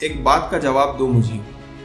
एक बात का जवाब दो मुझे,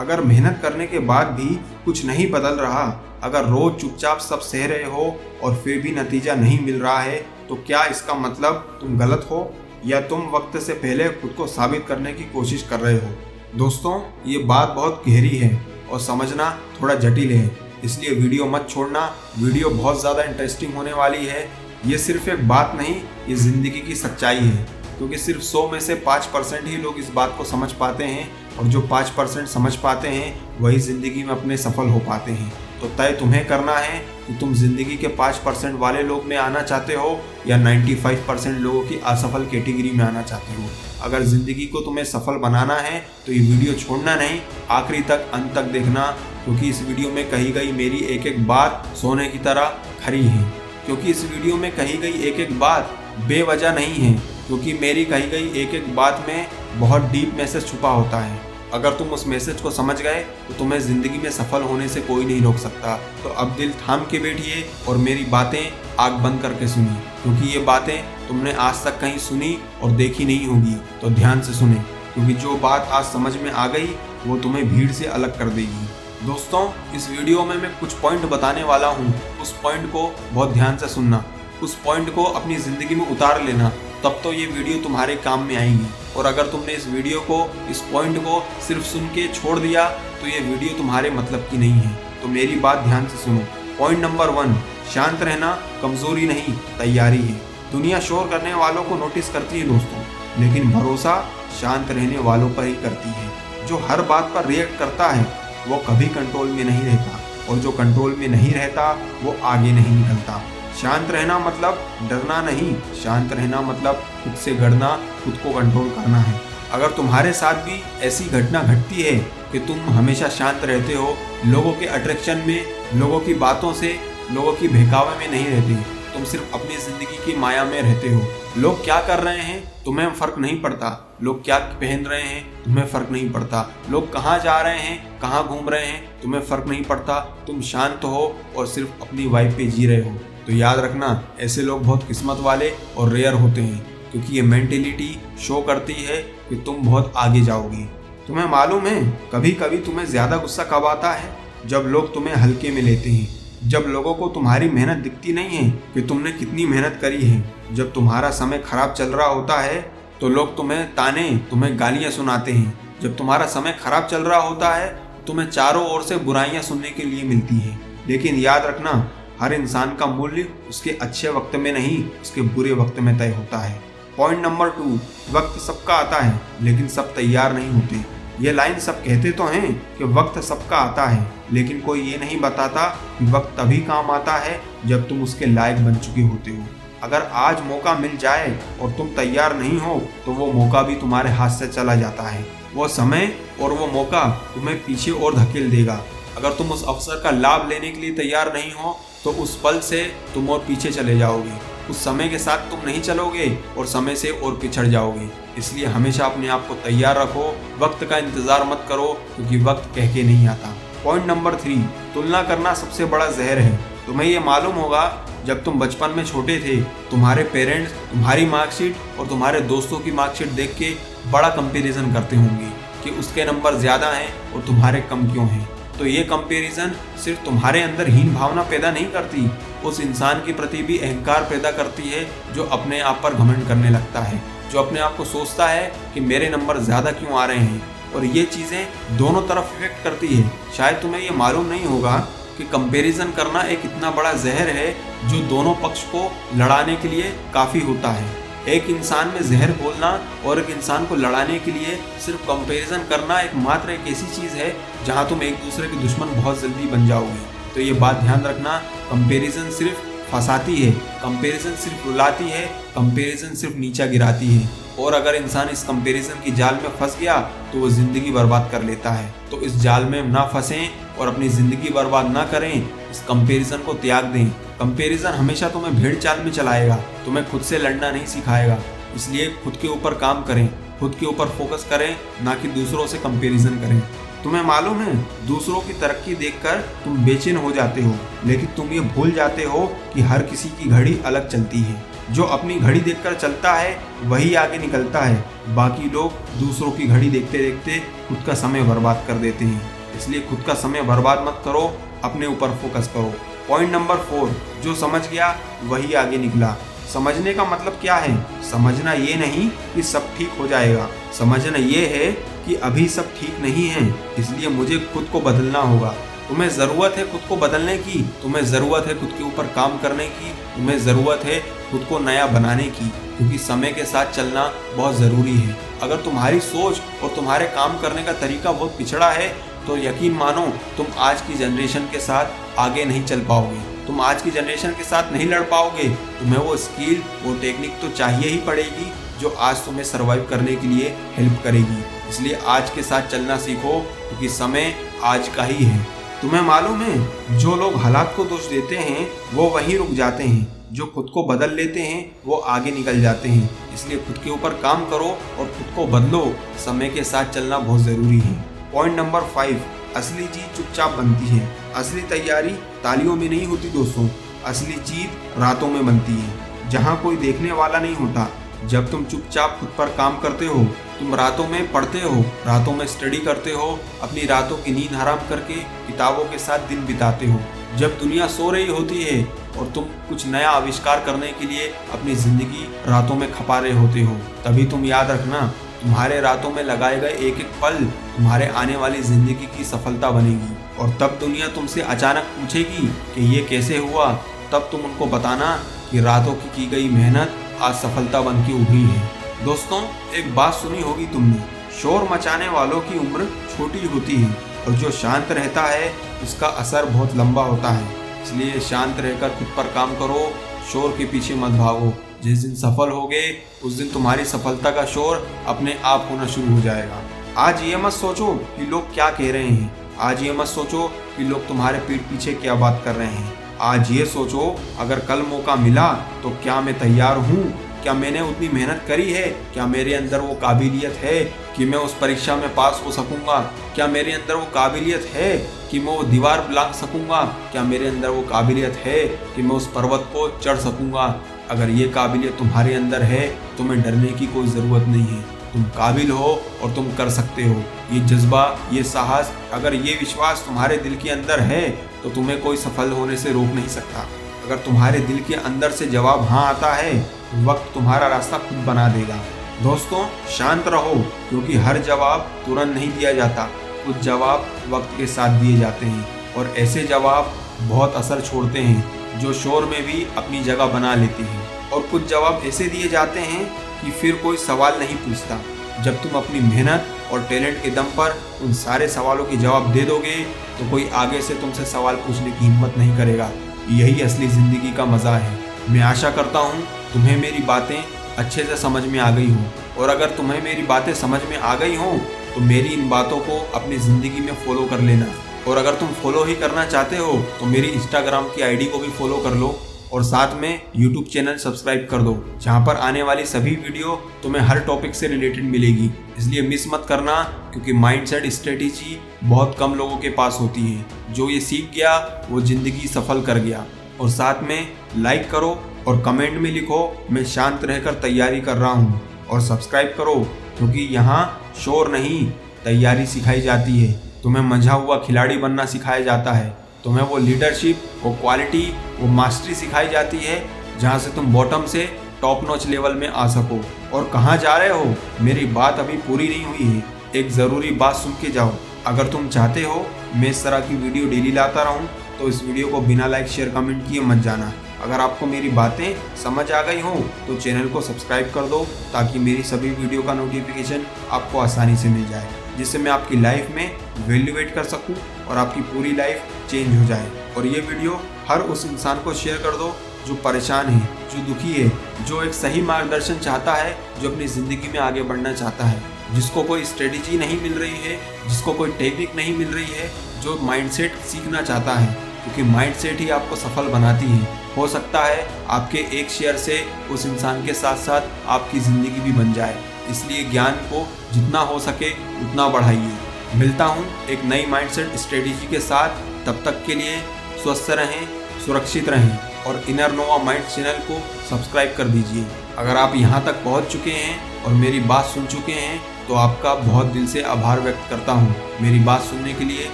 अगर मेहनत करने के बाद भी कुछ नहीं बदल रहा, अगर रोज चुपचाप सब सह रहे हो और फिर भी नतीजा नहीं मिल रहा है, तो क्या इसका मतलब तुम गलत हो या तुम वक्त से पहले खुद को साबित करने की कोशिश कर रहे हो? दोस्तों, ये बात बहुत गहरी है और समझना थोड़ा जटिल है, इसलिए वीडियो मत छोड़ना। वीडियो बहुत ज़्यादा इंटरेस्टिंग होने वाली है। ये सिर्फ एक बात नहीं, ये ज़िंदगी की सच्चाई है, क्योंकि सिर्फ 100 में से 5% ही लोग इस बात को समझ पाते हैं और जो 5% समझ पाते हैं वही ज़िंदगी में अपने सफल हो पाते हैं। तो तय तुम्हें करना है कि तुम ज़िंदगी के 5% वाले लोग में आना चाहते हो या 95% लोगों की असफल कैटेगरी में आना चाहते हो। अगर ज़िंदगी को तुम्हें सफल बनाना है तो ये वीडियो छोड़ना नहीं, आखिरी तक अंत तक देखना, क्योंकि इस वीडियो में कही गई मेरी एक एक बात सोने की तरह खरी है। क्योंकि इस वीडियो में कही गई एक एक बात बेवजह नहीं है, क्योंकि मेरी कही गई एक एक बात में बहुत डीप मैसेज छुपा होता है। अगर तुम उस मैसेज को समझ गए तो तुम्हें ज़िंदगी में सफल होने से कोई नहीं रोक सकता। तो अब दिल थाम के बैठिए और मेरी बातें आँख बंद करके सुनिए, क्योंकि ये बातें तुमने आज तक कहीं सुनी और देखी नहीं होगी। तो ध्यान से सुने, क्योंकि जो बात आज समझ में आ गई वो तुम्हें भीड़ से अलग कर देगी। दोस्तों, इस वीडियो में मैं कुछ पॉइंट बताने वाला हूँ, उस पॉइंट को बहुत ध्यान से सुनना, उस पॉइंट को अपनी ज़िंदगी में उतार लेना, तब तो ये वीडियो तुम्हारे काम में आएगी। और अगर तुमने इस वीडियो को, इस पॉइंट को सिर्फ सुन के छोड़ दिया तो ये वीडियो तुम्हारे मतलब की नहीं है। तो मेरी बात ध्यान से सुनो। पॉइंट नंबर 1, शांत रहना कमज़ोरी नहीं, तैयारी है। दुनिया शोर करने वालों को नोटिस करती है दोस्तों, लेकिन भरोसा शांत रहने वालों पर ही करती है। जो हर बात पर रिएक्ट करता है वो कभी कंट्रोल में नहीं रहता, और जो कंट्रोल में नहीं रहता वो आगे नहीं निकलता। शांत रहना मतलब डरना नहीं, शांत रहना मतलब खुद से लड़ना, खुद को कंट्रोल करना है। अगर तुम्हारे साथ भी ऐसी घटना घटती है कि तुम हमेशा शांत रहते हो, लोगों के अट्रैक्शन में, लोगों की बातों से, लोगों की बहकावे में नहीं रहते, तुम सिर्फ अपनी ज़िंदगी की माया में रहते हो। लोग क्या कर रहे हैं तुम्हें फ़र्क नहीं पड़ता, लोग क्या पहन रहे हैं तुम्हें फ़र्क नहीं पड़ता, लोग कहाँ जा रहे हैं, कहाँ घूम रहे हैं तुम्हें फ़र्क नहीं पड़ता। तुम शांत हो और सिर्फ अपनी वाइब पे जी रहे हो। तो याद रखना, ऐसे लोग बहुत किस्मत वाले और रेयर होते हैं, क्योंकि ये मेंटेलिटी शो करती है कि तुम बहुत आगे जाओगे। तुम्हें मालूम है कभी कभी तुम्हें ज़्यादा गुस्सा कब आता है? जब लोग तुम्हें हल्के में लेते हैं, जब लोगों को तुम्हारी मेहनत दिखती नहीं है कि तुमने कितनी मेहनत करी है। जब तुम्हारा समय खराब चल रहा होता है तो लोग तुम्हें ताने, तुम्हें गालियाँ सुनाते हैं। जब तुम्हारा समय खराब चल रहा होता है तुम्हें चारों ओर से बुराइयाँ सुनने के लिए मिलती हैं। लेकिन याद रखना, हर इंसान का मूल्य उसके अच्छे वक्त में नहीं, उसके बुरे वक्त में तय होता है। पॉइंट नंबर 2, वक्त सबका आता है लेकिन सब तैयार नहीं होते। ये लाइन सब कहते तो हैं कि वक्त सबका आता है, लेकिन कोई ये नहीं बताता कि वक्त तभी काम आता है जब तुम उसके लायक बन चुके होते हो। अगर आज मौका मिल जाए और तुम तैयार नहीं हो तो वो मौका भी तुम्हारे हाथ से चला जाता है। वो समय और वो मौका तुम्हें पीछे और धकेल देगा। अगर तुम उस अवसर का लाभ लेने के लिए तैयार नहीं हो तो उस पल से तुम और पीछे चले जाओगे। उस समय के साथ तुम नहीं चलोगे और समय से और पिछड़ जाओगे। इसलिए हमेशा अपने आप को तैयार रखो, वक्त का इंतज़ार मत करो, क्योंकि वक्त कह के नहीं आता। पॉइंट नंबर 3, तुलना करना सबसे बड़ा जहर है। तुम्हें ये मालूम होगा, जब तुम बचपन में छोटे थे तुम्हारे पेरेंट्स तुम्हारी मार्कशीट और तुम्हारे दोस्तों की मार्कशीट देख के बड़ा कंपैरिजन करते होंगे कि उसके नंबर ज़्यादा हैं और तुम्हारे कम क्यों हैं। तो ये कंपैरिजन सिर्फ तुम्हारे अंदर हीन भावना पैदा नहीं करती, उस इंसान के प्रति भी अहंकार पैदा करती है जो अपने आप पर घमंड करने लगता है, जो अपने आप को सोचता है कि मेरे नंबर ज़्यादा क्यों आ रहे हैं। और ये चीज़ें दोनों तरफ इफेक्ट करती है। शायद तुम्हें ये मालूम नहीं होगा कि कंपैरिजन करना एक इतना बड़ा जहर है जो दोनों पक्ष को लड़ाने के लिए काफ़ी होता है। एक इंसान में जहर घोलना और एक इंसान को लड़ाने के लिए सिर्फ कंपैरिजन करना एकमात्र एक ऐसी चीज़ है जहां तुम एक दूसरे के दुश्मन बहुत जल्दी बन जाओगे। तो ये बात ध्यान रखना, कंपैरिजन सिर्फ फंसाती है, कंपैरिजन सिर्फ रुलाती है, कंपैरिजन सिर्फ नीचा गिराती है। और अगर इंसान इस कंपैरिजन की जाल में फंस गया तो वो ज़िंदगी बर्बाद कर लेता है। तो इस जाल में ना फंसें और अपनी ज़िंदगी बर्बाद ना करें, इस कंपैरिजन को त्याग दें। कंपैरिजन हमेशा तुम्हें भेड़ चाल में चलाएगा, तुम्हें खुद से लड़ना नहीं सिखाएगा। इसलिए खुद के ऊपर काम करें, खुद के ऊपर फोकस करें, ना कि दूसरों से कंपैरिजन करें। तुम्हें मालूम है, दूसरों की तरक्की देखकर तुम बेचैन हो जाते हो, लेकिन तुम ये भूल जाते हो कि हर किसी की घड़ी अलग चलती है। जो अपनी घड़ी देखकर चलता है वही आगे निकलता है। बाकी लोग दूसरों की घड़ी देखते देखते खुद का समय बर्बाद कर देते हैं। इसलिए खुद का समय बर्बाद मत करो, अपने ऊपर फोकस करो। पॉइंट नंबर 4, जो समझ गया वही आगे निकला। समझने का मतलब क्या है? समझना ये नहीं कि सब ठीक हो जाएगा, समझना ये है कि अभी सब ठीक नहीं है, इसलिए मुझे खुद को बदलना होगा। तुम्हें ज़रूरत है खुद को बदलने की, तुम्हें ज़रूरत है खुद के ऊपर काम करने की, तुम्हें ज़रूरत है खुद को नया बनाने की, क्योंकि समय के साथ चलना बहुत ज़रूरी है। अगर तुम्हारी सोच और तुम्हारे काम करने का तरीका बहुत पिछड़ा है तो यकीन मानो तुम आज की जनरेशन के साथ आगे नहीं चल पाओगे, तुम आज की जनरेशन के साथ नहीं लड़ पाओगे। तुम्हें वो स्किल, वो टेक्निक तो चाहिए ही पड़ेगी जो आज तुम्हें सर्वाइव करने के लिए हेल्प करेगी। इसलिए आज के साथ चलना सीखो, क्योंकि समय आज का ही है। तुम्हें मालूम है, जो लोग हालात को दोष देते हैं वो वहीं रुक जाते हैं, जो खुद को बदल लेते हैं वो आगे निकल जाते हैं। इसलिए खुद के ऊपर काम करो और खुद को बदलो। समय के साथ चलना बहुत ज़रूरी है। पॉइंट नंबर 5, असली जीत चुपचाप बनती है। असली तैयारी तालियों में नहीं होती दोस्तों, असली जीत रातों में बनती है, जहाँ कोई देखने वाला नहीं होता। जब तुम चुपचाप खुद पर काम करते हो, तुम रातों में पढ़ते हो, रातों में स्टडी करते हो, अपनी रातों की नींद हराम करके किताबों के साथ दिन बिताते हो। जब दुनिया सो रही होती है और तुम कुछ नया आविष्कार करने के लिए अपनी ज़िंदगी रातों में खपा रहे होते हो, तभी तुम याद रखना, तुम्हारे रातों में लगाए गए एक एक पल तुम्हारे आने वाली ज़िंदगी की सफलता बनेगी। और तब दुनिया तुमसे अचानक पूछेगी कि ये कैसे हुआ, तब तुम उनको बताना कि रातों की गई मेहनत आज सफलता बन के उभरी है। दोस्तों, एक बात सुनी होगी तुमने, शोर मचाने वालों की उम्र छोटी होती है और जो शांत रहता है उसका असर बहुत लंबा होता है। इसलिए शांत रहकर खुद पर काम करो, शोर के पीछे मत भागो। जिस दिन सफल होगे उस दिन तुम्हारी सफलता का शोर अपने आप होना शुरू हो जाएगा। आज ये मत सोचो कि लोग क्या कह रहे हैं, आज ये मत सोचो कि लोग तुम्हारे पीठ पीछे क्या बात कर रहे हैं। आज ये सोचो, अगर कल मौका मिला तो क्या मैं तैयार हूँ, क्या मैंने उतनी मेहनत करी है, क्या मेरे अंदर वो काबिलियत है कि मैं उस परीक्षा में पास हो सकूंगा, क्या मेरे अंदर वो काबिलियत है कि मैं वो दीवार लांघ सकूंगा, क्या मेरे अंदर वो काबिलियत है कि मैं उस पर्वत को चढ़ सकूंगा। अगर ये काबिलियत तुम्हारे अंदर है तो तुम्हें डरने की कोई ज़रूरत नहीं है, तुम काबिल हो और तुम कर सकते हो। ये जज्बा, ये साहस, अगर ये विश्वास तुम्हारे दिल के अंदर है तो तुम्हें कोई सफल होने से रोक नहीं सकता। अगर तुम्हारे दिल के अंदर से जवाब हाँ आता है तो वक्त तुम्हारा रास्ता खुद बना देगा। दोस्तों, शांत रहो, क्योंकि हर जवाब तुरंत नहीं दिया जाता, कुछ जवाब वक्त के साथ दिए जाते हैं और ऐसे जवाब बहुत असर छोड़ते हैं जो शोर में भी अपनी जगह बना लेते हैं। और कुछ जवाब ऐसे दिए जाते हैं कि फिर कोई सवाल नहीं पूछता। जब तुम अपनी मेहनत और टैलेंट के दम पर उन सारे सवालों के जवाब दे दोगे तो कोई आगे से तुमसे सवाल पूछने की हिम्मत नहीं करेगा। यही असली ज़िंदगी का मज़ा है। मैं आशा करता हूँ तुम्हें मेरी बातें अच्छे से समझ में आ गई हों, और अगर तुम्हें मेरी बातें समझ में आ गई हों तो मेरी इन बातों को अपनी ज़िंदगी में फॉलो कर लेना। और अगर तुम फॉलो ही करना चाहते हो तो मेरी इंस्टाग्राम की आईडी को भी फॉलो कर लो और साथ में यूट्यूब चैनल सब्सक्राइब कर दो, जहाँ पर आने वाली सभी वीडियो तुम्हें हर टॉपिक से रिलेटेड मिलेगी। इसलिए मिस मत करना, क्योंकि माइंडसेट स्ट्रेटेजी बहुत कम लोगों के पास होती है। जो ये सीख गया वो ज़िंदगी सफल कर गया। और साथ में लाइक करो और कमेंट में लिखो मैं शांत रहकर तैयारी कर रहा हूँ, और सब्सक्राइब करो, क्योंकि यहाँ शोर नहीं तैयारी सिखाई जाती है। तुम्हें मंझा हुआ खिलाड़ी बनना सिखाया जाता है, तुम्हें वो लीडरशिप, वो क्वालिटी, वो मास्टरी सिखाई जाती है जहाँ से तुम बॉटम से टॉप नॉच लेवल में आ सको। और कहाँ जा रहे हो, मेरी बात अभी पूरी नहीं हुई है, एक ज़रूरी बात सुन के जाओ। अगर तुम चाहते हो मैं इस तरह की वीडियो डेली लाता रहूँ तो इस वीडियो को बिना लाइक शेयर कमेंट किए मत जाना। अगर आपको मेरी बातें समझ आ गई हों तो चैनल को सब्सक्राइब कर दो, ताकि मेरी सभी वीडियो का नोटिफिकेशन आपको आसानी से मिल जाए, जिससे मैं आपकी लाइफ में वैल्यू ऐड कर सकूं और आपकी पूरी लाइफ चेंज हो जाए। और ये वीडियो हर उस इंसान को शेयर कर दो जो परेशान है, जो दुखी है, जो एक सही मार्गदर्शन चाहता है, जो अपनी ज़िंदगी में आगे बढ़ना चाहता है, जिसको कोई स्ट्रेटेजी नहीं मिल रही है, जिसको कोई टेक्निक नहीं मिल रही है, जो माइंडसेट सीखना चाहता है, क्योंकि माइंडसेट ही आपको सफल बनाती है। हो सकता है आपके एक शेयर से उस इंसान के साथ साथ आपकी ज़िंदगी भी बन जाए। इसलिए ज्ञान को जितना हो सके उतना बढ़ाइए। मिलता हूँ एक नई माइंडसेट स्ट्रेटेजी के साथ, तब तक के लिए स्वस्थ रहें, सुरक्षित रहें। और इनर नोवा माइंड चैनल को सब्सक्राइब कर दीजिए। अगर आप यहाँ तक पहुँच चुके हैं और मेरी बात सुन चुके हैं तो आपका बहुत दिल से आभार व्यक्त करता हूँ। मेरी बात सुनने के लिए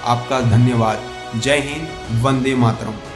आपका धन्यवाद। जय हिंद, वंदे मातरम।